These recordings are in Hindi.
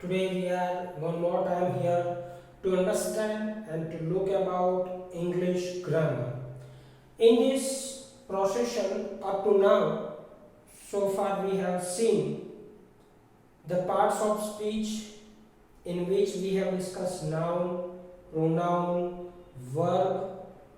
Today we are one more time here to understand and to look about English grammar. In this procession up to now, so far we have seen the parts of speech in which we have discussed noun, pronoun, verb,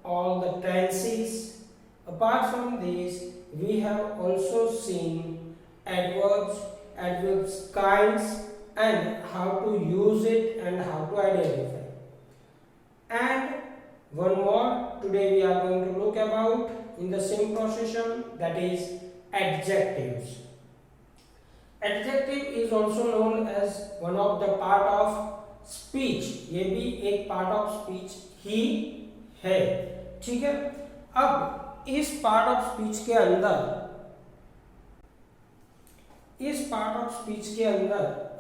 all the tenses. Apart from these, we have also seen adverbs, adverbs kinds, and how to use it and how to identify. And one more today we are going to look about in the same procession, that is adjectives. Adjective is also known as one of the part of speech. ये भी एक part of speech ही है, ठीक है। अब इस part of speech के अंदर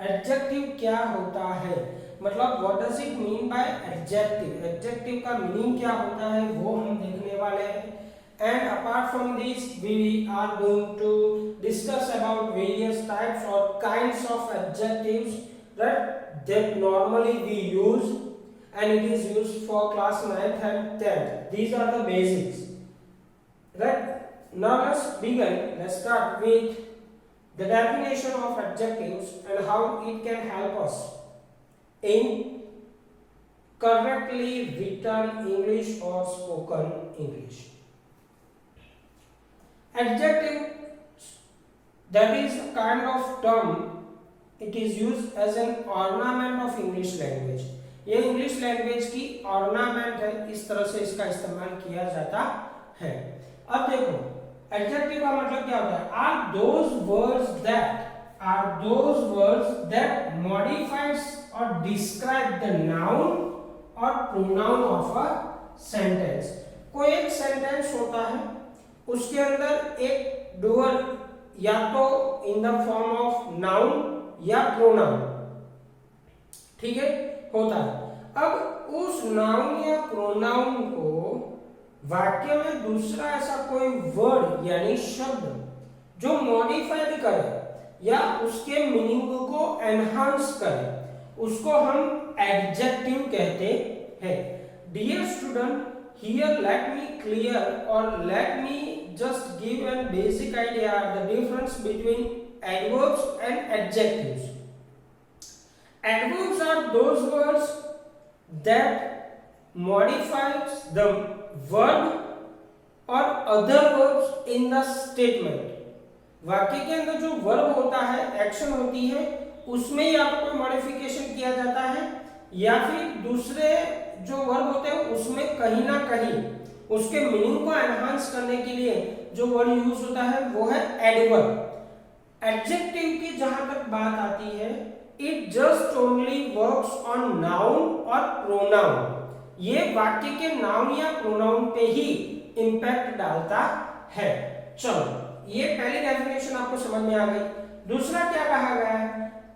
एडजेक्टिव क्या होता है, मतलब what does it mean by adjective, adjective का मीनिंग क्या होता है वो हम देखने वाले हैं। And apart from this we are going to discuss about various types और kinds of adjectives that normally we use, and it is used for class 9th and 10th. These are the basics, right? Now let's begin. Let's start with the definition of adjectives and how it can help us in correctly written English or spoken English. Adjective, that is a kind of term, it is used as an ornament of English language. ये इंग्लिश लैंग्वेज की ऑर्नामेंट है, इस तरह से इसका इस्तेमाल किया जाता है। अब देखो एडजेक्टिव का मतलब क्या होता है, are those words that modifies और डिस्क्राइब द नाउन और प्रोनाउन ऑफ अ सेंटेंस। कोई एक सेंटेंस होता है, उसके अंदर एक डूअर या तो in the form of noun या प्रोनाउन, ठीक है, होता है। अब उस नाउन या प्रोनाउन को वाक्य में दूसरा ऐसा कोई वर्ड यानी शब्द जो मॉडिफाई करे या उसके मीनिंग को एनहांस करे, उसको हम एडजेक्टिव कहते हैं। Dear student, here let me clear और let me just give a basic idea the difference between adverbs and adjectives. Adverbs are those words that modifies the verb or other verbs in the statement. वाक्य के अंदर जो वर्ब होता है, एक्शन होती है, उसमें या तो कोई मॉडिफिकेशन किया जाता है या फिर दूसरे जो वर्ब होते हैं उसमें कहीं ना कहीं उसके मीनिंग को एनहांस करने के लिए जो वर्ड यूज होता है वो है एडवर्ब। एडजेक्टिव की जहां तक बात आती है, it just only works on noun और प्रोनाउन। ये वाक्य के नाउन या प्रोनाउन पे ही इंपैक्ट डालता है। चलो ये पहली डेफिनेशन आपको समझ में आ गई। दूसरा क्या कहा गया है,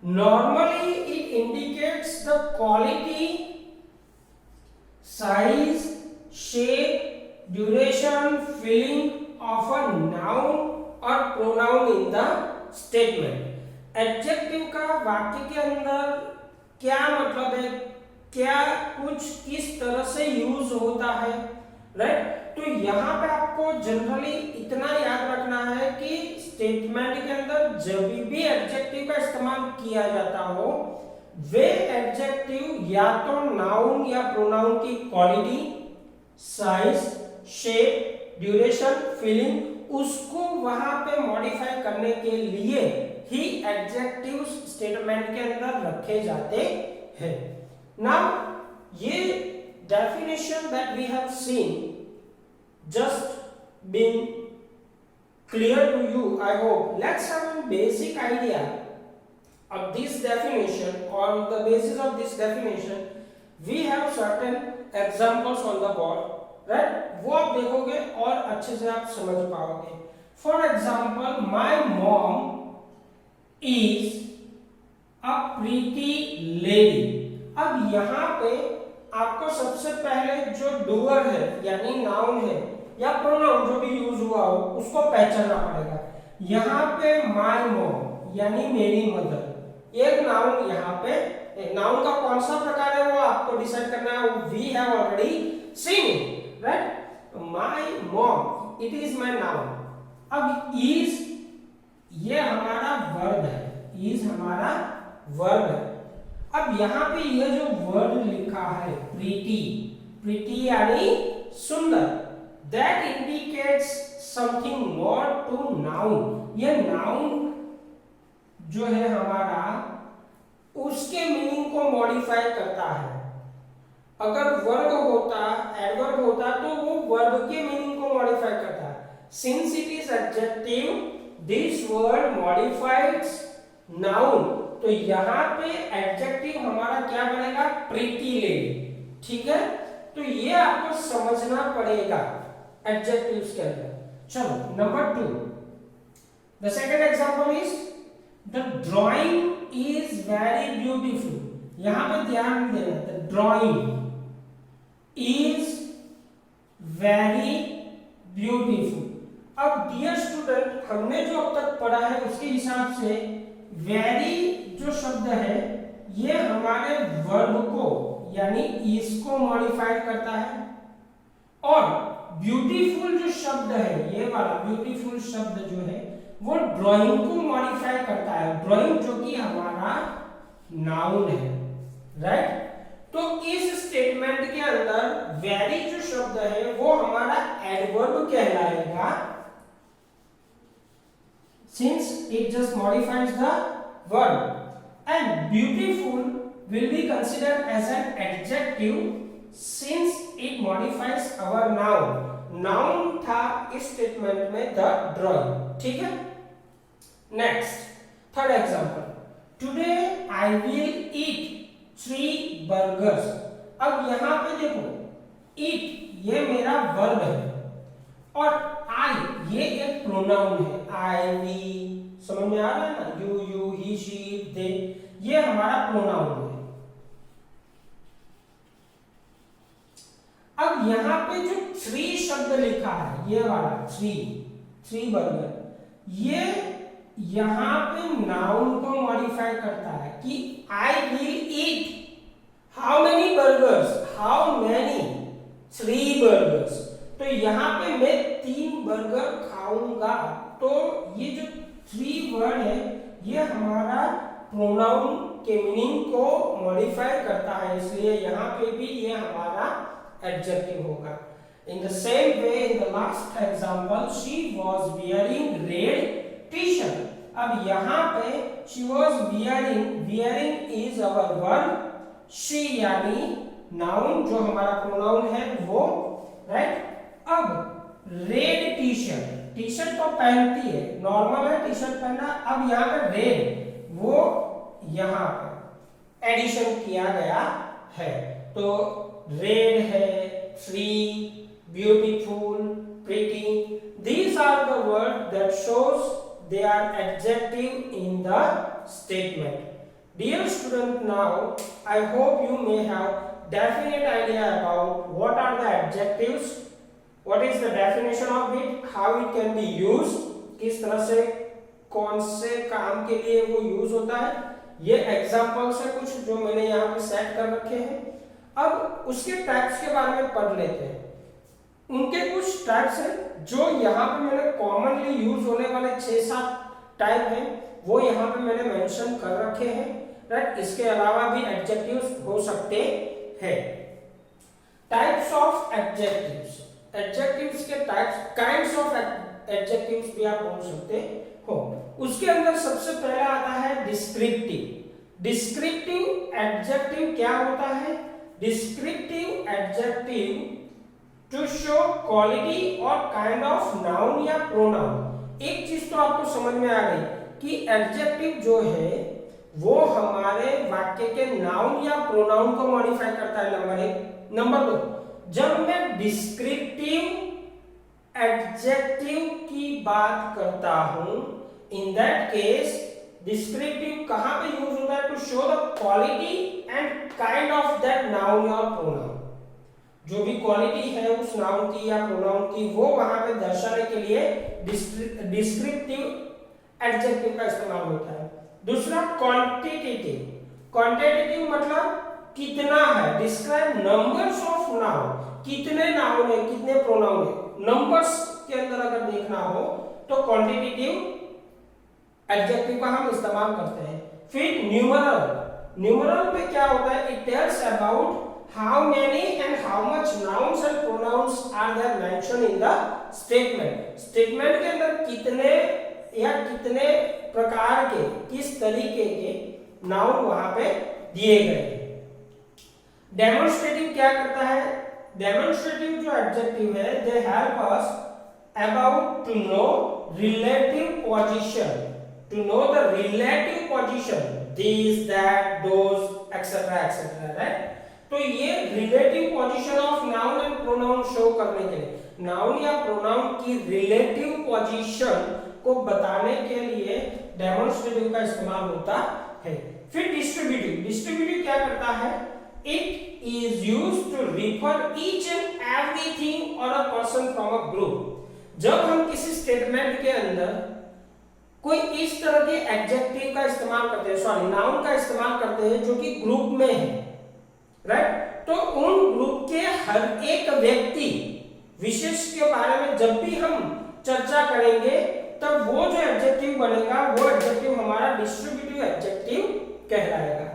normally it indicates the quality, size, shape, duration, feeling of a noun or pronoun in the statement. Adjective का वाक्य के अंदर क्या मतलब है, क्या कुछ किस तरह से यूज होता है, राइट? तो यहाँ पे आपको जनरली इतना याद रखना है कि स्टेटमेंट के अंदर जब भी एडजेक्टिव का इस्तेमाल किया जाता हो, वे एडजेक्टिव या तो नाउन या प्रोनाउन की quality, size, shape, duration, feeling, उसको वहां पे मॉडिफाई करने के लिए ही एडजेक्टिव्स स्टेटमेंट के अंदर रखे जाते हैं। नाउ ये definition that we have seen just been clear to you, I hope. Let's have a basic idea of this definition. On the basis of this definition we have certain examples on the board, right? वो आप देखोगे और अच्छे से आप समझ पाओगे। For example, my mom is a pretty lady. अब यहाँ पे आपको सबसे पहले जो डूअर है यानी नाउन है या प्रोनाउन जो भी यूज हुआ हो उसको पहचानना पड़ेगा। यहाँ पे माय मॉम यानी मेरी मदर, एक नाउन यहाँ पे, नाउन का कौन सा प्रकार है वो आपको डिसाइड करना है, we have already seen, right. My mom, it is my noun. अब इज ये हमारा वर्ब है, इज हमारा वर्ब है। अब यहाँ पे ये जो वर्ड लिखा है प्रीटी, प्रीटी यानी सुंदर, that indicates something more to noun. ये नाउन जो है हमारा उसके मीनिंग को मॉडिफाई करता है। अगर वर्ब होता, एडवर्ब होता तो वो वर्ब के मीनिंग को मॉडिफाई करता है। Since it is adjective, this word modifies noun, तो यहाँ पे एडजेक्टिव हमारा क्या बनेगा, प्रीटी लेडी, ठीक है। तो ये आपको समझना पड़ेगा एडजेक्टिव्स के अंदर। चलो number 2, the second example is the drawing is very beautiful. यहां पे ध्यान देना, the drawing is very beautiful. अब डियर स्टूडेंट, हमने जो अब तक पढ़ा है उसके हिसाब से वेरी जो शब्द है ये हमारे वर्ब को यानी इसको मॉडिफाई करता है, और ब्यूटीफुल जो शब्द है, ये वाला ब्यूटीफुल शब्द जो है वो ड्राइंग को मॉडिफाई करता है, ड्राइंग जो कि हमारा नाउन है, राइट। तो इस स्टेटमेंट के अंदर वेरी जो शब्द है वो हमारा एडवर्ब कहलाएगा, since it just modifies the verb, and beautiful will be considered as an adjective since it modifies our noun. Noun था इस स्टेटमेंट में द ड्राइंग, ठीक है। Next third example, today I will eat 3 burgers. अब यहां पे देखो, ईट ये मेरा वर्ब है और आई ये एक प्रोनाउन है, आई वी, समझ में आ रहा है ना, you he she it they, ये हमारा प्रोनाउन है। अब यहाँ पे जो 3 शब्द लिखा है, ये वाला 3 बर्गर, ये यहाँ पे नाउन को मॉडिफाई करता है कि I will eat how many burgers, how many 3 burgers. तो यहाँ पे मैं 3 बर्गर खाऊंगा। तो ये जो 3 वर्ड है ये हमारा प्रोनाउन के मीनिंग को मॉडिफाई करता है, इसलिए यहाँ पे भी ये हमारा एडजेक्टिव होगा। In the same way, in the last example, she was wearing red t-shirt. अब यहाँ पे she was wearing is our verb, she यानी नाउन जो हमारा प्रोनाउन है वो, राइट। अब रेड टी शर्ट तो पहनती है, नॉर्मल है टी शर्ट पहनना। अब यहाँ पे रेड वो यहाँ पे एडिशन किया गया है, तो रेड है, free, beautiful, pretty, these are the words that shows they are adjective in the statement. Dear student, now I hope you may have definite idea about what are the adjectives, what is the definition of it, how it can be used, किस तरह से कौन से काम के लिए वो यूज होता है। ये एग्जाम्पल्स है कुछ जो मैंने यहाँ पे सेट कर रखे हैं। अब उसके टाइप्स के बारे में पढ़ लेते हैं। उनके कुछ टाइप्स हैं जो यहाँ पे मैंने कॉमनली यूज होने वाले 6-7 टाइप हैं वो यहाँ पे मैंने मेंशन कर रखे हैं, राइट। इसके अलावा भी एडजेक्टिव्स हो सकते हैं। टाइप्स ऑफ एडजेक्टिव्स, एडजेक्टिव्स के टाइप्स, काइंड्स ऑफ एडजेक्टिव्स भी आप बोल सकते हो। उसके अंदर सबसे पहला आता है डिस्क्रिप्टिव। डिस्क्रिप्टिव एडजेक्टिव क्या होता है? Descriptive adjective to show quality और काइंड ऑफ नाउन या प्रोनाउन। एक चीज तो आपको समझ में आ गई कि एडजेक्टिव जो है वो हमारे वाक्य के नाउन या प्रोनाउन को मॉडिफाई करता है, नंबर 1। नंबर 2, जब मैं डिस्क्रिप्टिव एडजेक्टिव की बात करता हूं, इन दैट केस डिस्क्रिप्टिव कहां पे यूज होता है? To show the quality and kind of that noun और प्रोनाउन। जो भी क्वालिटी है उस नाउन की या प्रोनाउन की वो वहां पे दर्शाने के लिए डिस्क्रिप्टिव एडजेक्टिव का इस्तेमाल होता है। दूसरा क्वांटिटेटिव, क्वांटिटेटिव मतलब कितना है, डिस्क्राइब नंबर्स ऑफ नाउन, कितने नाउन है, कितने प्रोनाउन है, नंबर्स के अंदर अगर देखना हो तो क्वांटिटेटिव एडजेक्टिव का हम इस्तेमाल करते हैं। फिर न्यूमरल, न्यूमरल में क्या होता है, it tells about how many and how much nouns and pronouns are there mentioned in the statement, statement के अंदर कितने या कितने प्रकार के, किस तरीके के नाउन वहां पे दिए गए। डेमोन्स्ट्रेटिव क्या करता है, डेमोन्स्ट्रेटिव जो एडजेक्टिव है they help us about to know relative position, to know the relative position, this that those etcetera etcetera, right. तो ये relative position of noun and pronoun show करने के लिए, नाउन या प्रोनाउन की रिलेटिव पोजीशन को बताने के लिए डेमोन्स्ट्रेटिव का इस्तेमाल होता है। फिर डिस्ट्रीब्यूटिव, डिस्ट्रीब्यूटिव क्या करता है, it is used to refer each and everything और a person from a group. जब हम किसी स्टेटमेंट के अंदर कोई इस तरह के एडजेक्टिव का इस्तेमाल करते हैं, सॉरी नाउन का इस्तेमाल करते हैं जो कि ग्रुप में है, राइट, तो उन ग्रुप के हर एक व्यक्ति विशेष के बारे में जब भी हम चर्चा करेंगे तब वो जो एडजेक्टिव बनेगा वो एडजेक्टिव हमारा डिस्ट्रीब्यूटिव एडजेक्टिव कहलाएगा।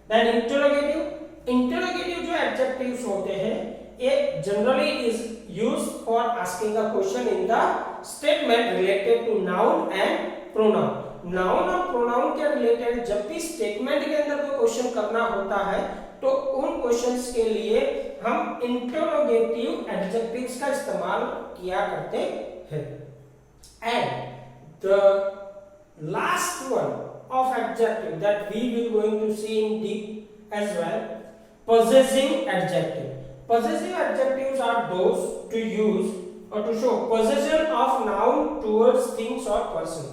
देन इंटरोगेटिव, इंटरोगेटिव जो एडजेक्टिव्स होते हैं ये generally is used for asking a question in the statement related to noun and pronoun. Noun और प्रोनाउन के रिलेटेड जब भी स्टेटमेंट के अंदर कोई क्वेश्चन करना होता है तो उन क्वेश्चंस के लिए हम इंटरोगेटिव एडजेक्टिव्स का इस्तेमाल किया करते हैं। And the last one of adjective that we will going to see in deep as well, possessive adjective. Possessive adjectives are those to use or to show possession of noun towards things or person.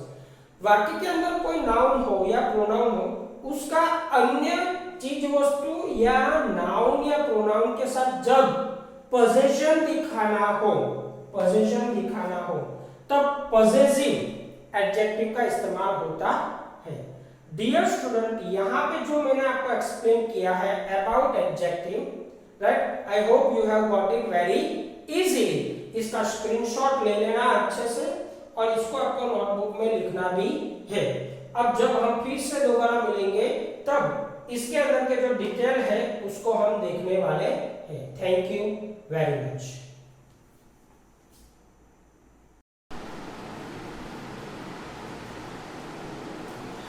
वाक्य के अंदर कोई नाउन हो या प्रोनाउन हो, उसका अन्य चीज वस्तु या नाउन या प्रोनाउन के साथ जब पोजेशन दिखाना हो, पोजेशन दिखाना हो तब पॉसेसिव एडजेक्टिव का इस्तेमाल होता है। डियर स्टूडेंट, यहाँ पे जो मैंने आपको एक्सप्लेन किया है about adjective, right, I hope you have got it very easily. इसका स्क्रीनशॉट ले लेना अच्छे से और इसको आपको नोटबुक में लिखना भी है। अब जब हम फिर से दोबारा मिलेंगे तब इसके अंदर के जो डिटेल है उसको हम देखने वाले हैं। Thank you very much.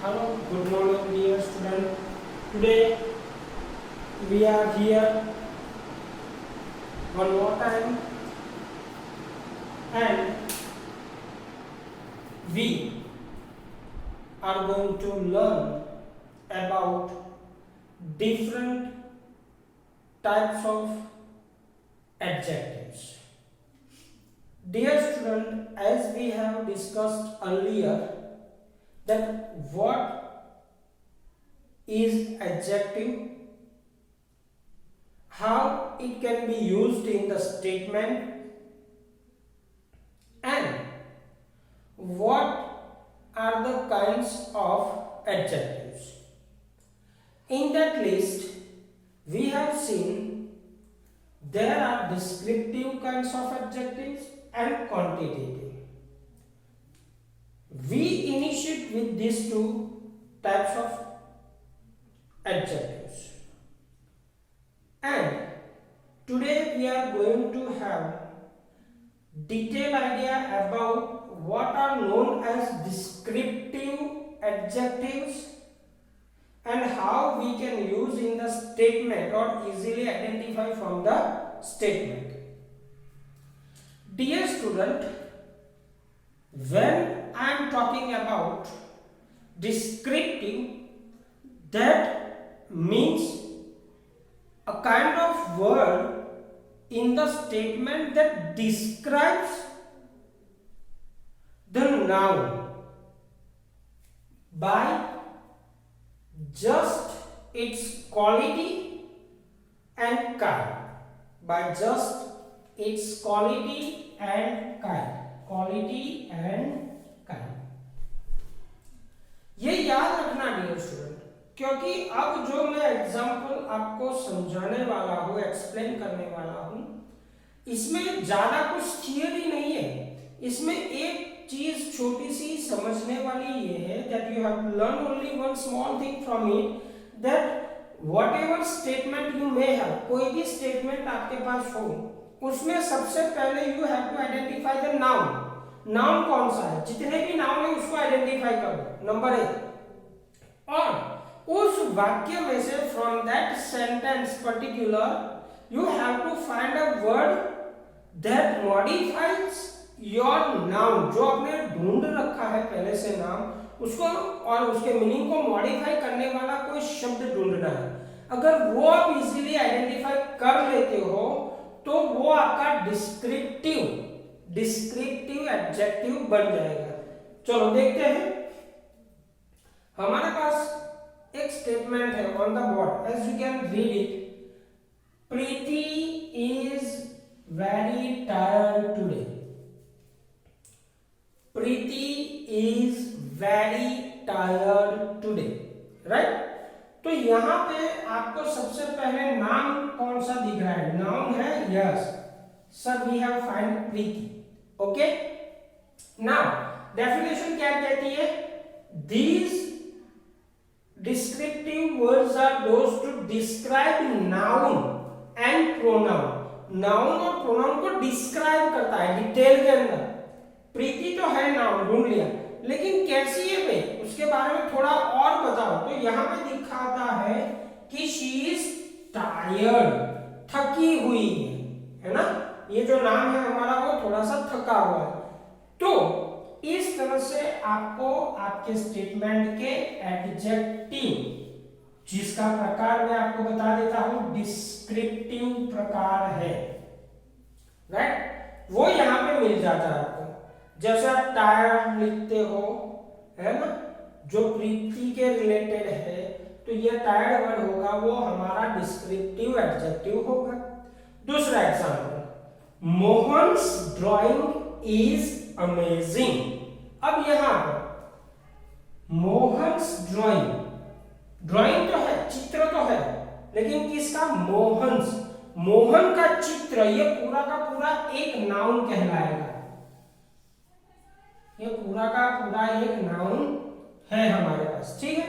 Hello, good morning dear student. Today we are here one more time and we are going to learn about different types of adjectives. Dear student, as we have discussed earlier that what is adjective, how it can be used in the statement, and what are the kinds of adjectives. In that list we have seen there are descriptive kinds of adjectives and quantitative. We initiate with these two types of adjectives, and today we are going to have detailed idea about what are known as descriptive adjectives and how we can use in the statement or easily identify from the statement. Dear student, when I am talking about descriptive, that means a kind of word in the statement that describes the noun by just its quality and kind, by just its quality and kind, quality and kind. ये याद रखना डियर स्टूडेंट, क्योंकि अब जो मैं एग्जाम्पल आपको समझाने वाला हूँ, एक्सप्लेन करने वाला हूँ, इसमें ज्यादा कुछ थियरी नहीं है। इसमें एक चीज छोटी सी समझने वाली ये है that you have learn only one small thing from it, that whatever statement you may have, कोई भी स्टेटमेंट आपके पास हो, उसमें सबसे पहले you have to identify the noun. Noun कौन सा है, जितने भी नाउन है उसको आइडेंटिफाई करो, नंबर 1। और उस वाक्य में से from that sentence particular you have to find a word that modifies your noun, जो आपने ढूंढ रखा है पहले से नाम, उसको और उसके मीनिंग को मॉडिफाई करने वाला कोई शब्द ढूंढना है। अगर वो आप इजीली आइडेंटिफाई कर लेते हो तो वो आपका डिस्क्रिप्टिव एडजेक्टिव बन जाएगा। चलो देखते हैं, हमारे पास एक स्टेटमेंट है on the board, as you can read it, Preeti is very tired today. Preeti is very tired today, right. तो यहां पे आपको सबसे पहले नाम कौन सा दिख रहा है, नाउन है, yes sir, we have find Preeti, okay. Now definition क्या कहती है, these descriptive words are those to describe noun and pronoun. Noun और प्रोनाउन को डिस्क्राइब करता है डिटेल के अंदर। प्रीति तो है नाउन, ढूंढ लिया, लेकिन कैसी है भाई, उसके बारे में थोड़ा और बताओ। तो यहाँ पे दिखाता है कि शी इज टायर्ड, थकी हुई है ना। ये जो नाम है हमारा वो थोड़ा सा थका हुआ है। तो इस तरह से आपको आपके स्टेटमेंट के एडजेक्टिव, जिसका प्रकार मैं आपको बता देता हूं, डिस्क्रिप्टिव प्रकार है, राइट, वो यहां पे मिल जाता है आपको। जैसे आप टायर्ड लिखते हो, है ना, जो प्रीति के रिलेटेड है, तो ये टायर्ड वर्ड होगा, वो हमारा डिस्क्रिप्टिव एडजेक्टिव होगा। दूसरा example, Mohan's drawing is amazing. अब यहां पर मोहन्स ड्राइंग, ड्राइंग तो है, चित्र तो है, लेकिन किसका, मोहन्स, मोहन का चित्र, ये पूरा का पूरा एक नाउन कहलाएगा। ये पूरा का पूरा एक नाउन है हमारे पास, ठीक है।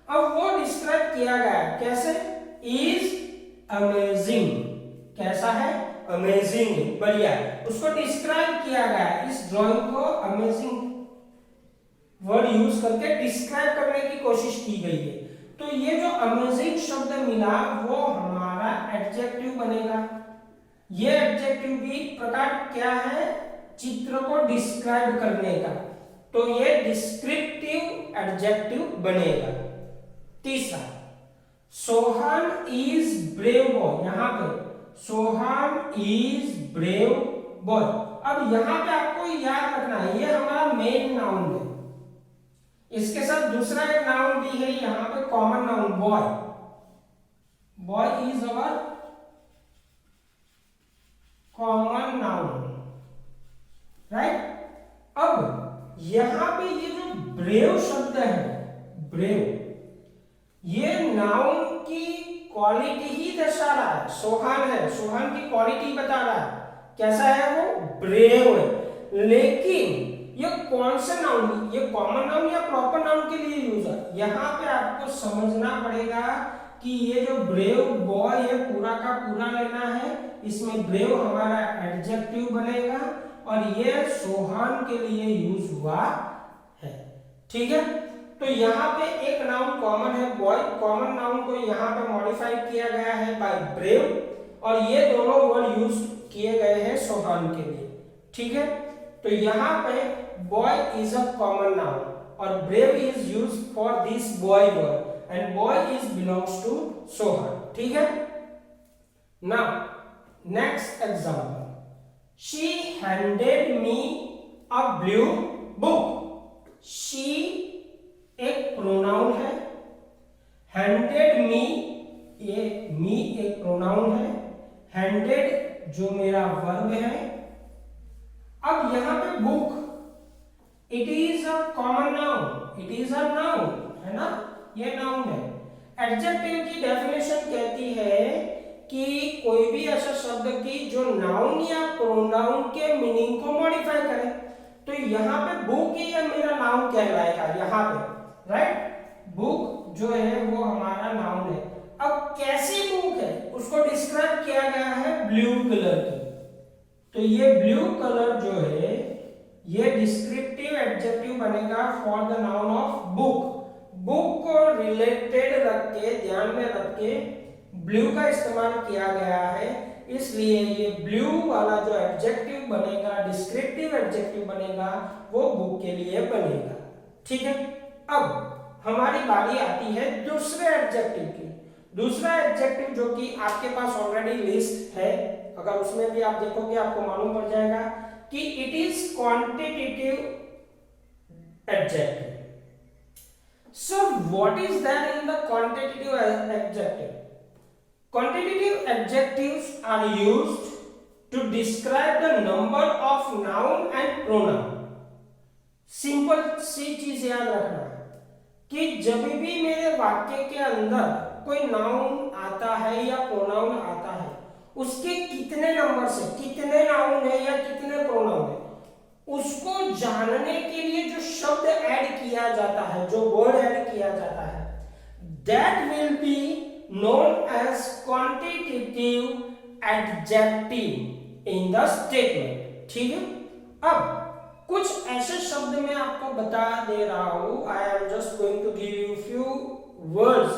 अब वो डिस्क्राइब किया गया है कैसे, इज अमेजिंग, कैसा है, अमेजिंग, बढ़िया, उसको डिस्क्राइब किया गया है। इस ड्राइंग को अमेजिंग वर्ड यूज करके डिस्क्राइब करने की कोशिश की गई है। तो ये जो अमेजिंग शब्द मिला वो हमारा एडजेक्टिव बनेगा। ये एडजेक्टिव भी प्रकार क्या है, चित्र को डिस्क्राइब करने का, तो ये डिस्क्रिप्टिव एडजेक्टिव बनेगा। तीसरा, सोहन इज ब्रेव बॉय, यहां पे सोहन इज ब्रेव बॉय। अब यहां पे आपको याद रखना है, ये हमारा मेन नाउन है, इसके साथ दूसरा एक नाउन भी है यहां पे, common noun, boy. Boy is our common noun, right. अब यहां पे ये जो ब्रेव शब्द है, ब्रेव, ये नाउन की क्वालिटी ही दर्शा रहा है। सोहन है, सोहन की क्वालिटी बता रहा है, कैसा है वो, ब्रेव है। लेकिन ये कौन सा नाउन, ये कॉमन नाउन या प्रॉपर नाउन के लिए यूज है, यहां पे आपको समझना पड़ेगा कि ये जो ब्रेव बॉय है पूरा का पूरा लेना है, इसमें ब्रेव हमारा एडजेक्टिव बनेगा और ये सोहन के लिए यूज हुआ है, ठीक है। तो यहाँ पे एक नाउन कॉमन है बॉय, कॉमन नाउन को यहाँ पे मॉडिफाई किया गया है बाय ब्रेव, और ये दोनों वर्ड यूज किए गए हैं सोहन के लिए, ठीक है। तो यहाँ पे boy is a common noun और brave is use for this boy word and boy is belongs to Sohan, ठीक है। Now next example, she handed me a blue book. She एक प्रोनाउन है, हैंडेड मी, ये मी एक प्रोनाउन है, हैंडेड जो मेरा वर्ब है। अब यहां पे book, it is a common noun, it is a noun, है ना, ये नाउन है। एडजेक्टिव की डेफिनेशन कहती है कि कोई भी ऐसा शब्द की जो नाउन या प्रोनाउन के मीनिंग को मॉडिफाई करे। तो यहाँ पे बुक ये मेरा नाउन कहलाएगा यहाँ पे, राइट। बुक जो है वो हमारा नाउन है। अब कैसी बुक है उसको डिस्क्राइब किया गया है ब्लू कलर की। तो ये ब्लू कलर जो है ये डिस्क्रिप्टिव एडजेक्टिव बनेगा for the noun of book. Book को रिलेटेड रख के, ध्यान में रख के ब्लू का इस्तेमाल किया गया है, इसलिए ये ब्लू वाला जो एडजेक्टिव बनेगा, डिस्क्रिप्टिव एडजेक्टिव बनेगा, वो बुक के लिए बनेगा। ठीक है। अब हमारी बारी आती है दूसरे एडजेक्टिव की। दूसरा एडजेक्टिव जो कि आपके पास ऑलरेडी लिस्ट है, अगर उसमें भी आप देखोगे आपको मालूम पड़ जाएगा कि it is quantitative adjective. So what is there in the quantitative adjective? Quantitative adjectives are used to describe the number of noun and pronoun. Simple सी चीज याद रखना कि जब भी मेरे वाक्य के अंदर कोई नाउन आता है या प्रोनाउन आता है, उसके कितने नंबर से, कितने नाउन है या कितने प्रोनाउन है, उसको जानने के लिए जो शब्द ऐड किया जाता है, जो वर्ड ऐड किया जाता है, that will be known as quantitative adjective in the statement। ठीक है। अब कुछ ऐसे शब्द मैं आपको बता दे रहा हूं, I am just going to give you few words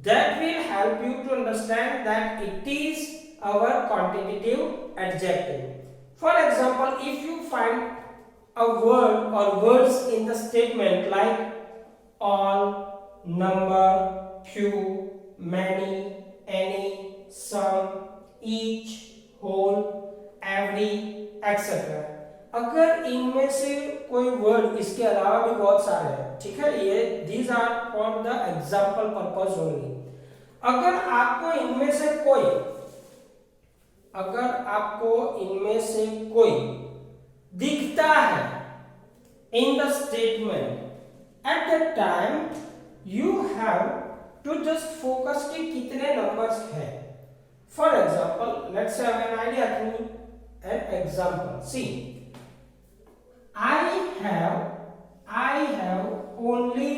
that will help you to understand that it is our quantitative adjective। For example, if you find a word or words in the statement like all, number, few, many, any, some, each, whole, every, etc. अगर इनमें से कोई वर्ड, इसके अलावा भी बहुत सारे हैं, ठीक है, ये these are for the example purpose only। अगर आपको इनमें से कोई, अगर आपको इनमें से कोई दिखता है in the statement, at that time you have to just focus कि कितने नंबर्स हैं। For example, let's have an idea through an example. See, I have only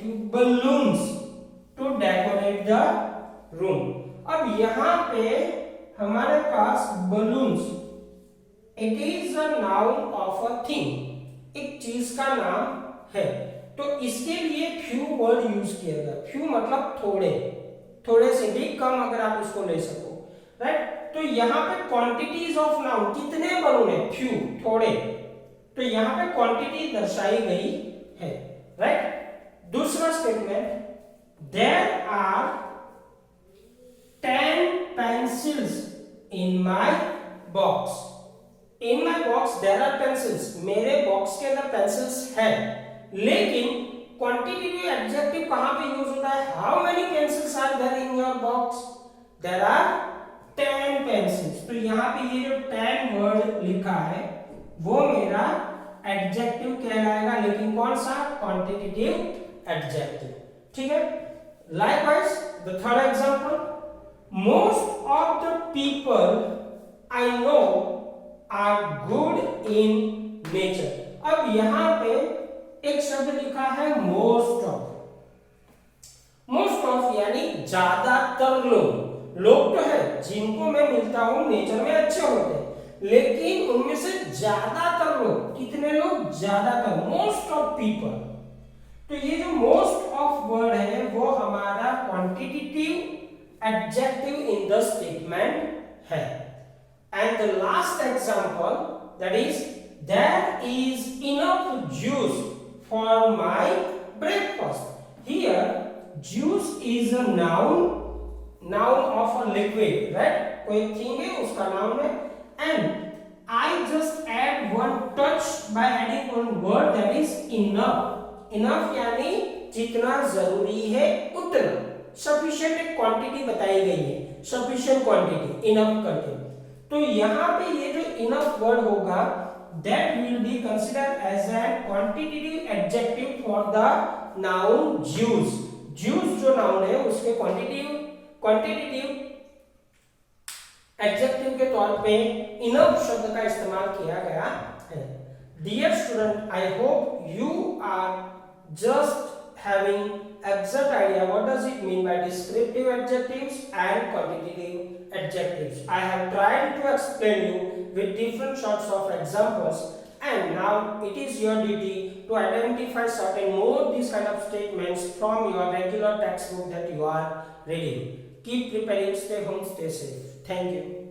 few balloons to decorate the room। अब यहाँ पे हमारे पास balloons, it is a noun of a thing, एक चीज का नाम है। तो इसके लिए few वर्ड यूज किया गया। few मतलब थोड़े, थोड़े से भी कम, अगर आप इसको ले सको, राइट। तो यहाँ पे क्वांटिटीज ऑफ नाउन, कितने बलून है, few, थोड़े, तो यहाँ पे क्वांटिटी दर्शाई गई है, राइट। दूसरा statement, there are 10 pencils in my box। In my box there are pencils। मेरे बॉक्स के अंदर पेंसिल्स है, लेकिन क्वांटिटेटिव एडजेक्टिव कहां पे यूज होता है, how many pencils are there in your box, there are 10 pencils. तो यहाँ पे ये जो 10 वर्ड लिखा है वो मेरा एडजेक्टिव कहलाएगा, लेकिन कौन सा, क्वांटिटेटिव एडजेक्टिव। ठीक है। Likewise the third example, most of the people I know are good in nature। अब यहाँ पे एक शब्द लिखा है most of। most of यानी ज्यादातर लोग तो है जिनको मैं मिलता हूं नेचर में अच्छे होते हैं, लेकिन उनमें से ज्यादातर लोग, कितने लोग, ज्यादातर, मोस्ट ऑफ पीपल। तो ये जो मोस्ट ऑफ वर्ड है वो हमारा quantitative adjective in the statement है। And the last example, that is, there is enough juice for my breakfast। Here juice is a noun of a liquid, right? कोई thing है उसका नाम है, and I just add one touch by adding one word, that is enough। enough यानी जितना जरूरी है उतना, सफिशिएंट एक क्वांटिटी बताई गई है, सफिशिएंट क्वांटिटी, इनफ करके। तो यहाँ पे ये जो इनफ वर्ड होगा that will be considered as a quantitative adjective for the noun Jews. Jews जो noun है उसके quantitative adjective के तौर पे enough शब्द का इस्तेमाल किया गया है. Dear student, I hope you are just having exact idea what does it mean by descriptive adjectives and quantitative adjectives. I have tried to explain you with different sorts of examples, and now it is your duty to identify certain more these kind of statements from your regular textbook that you are reading. Keep preparing, stay home, stay safe. Thank you.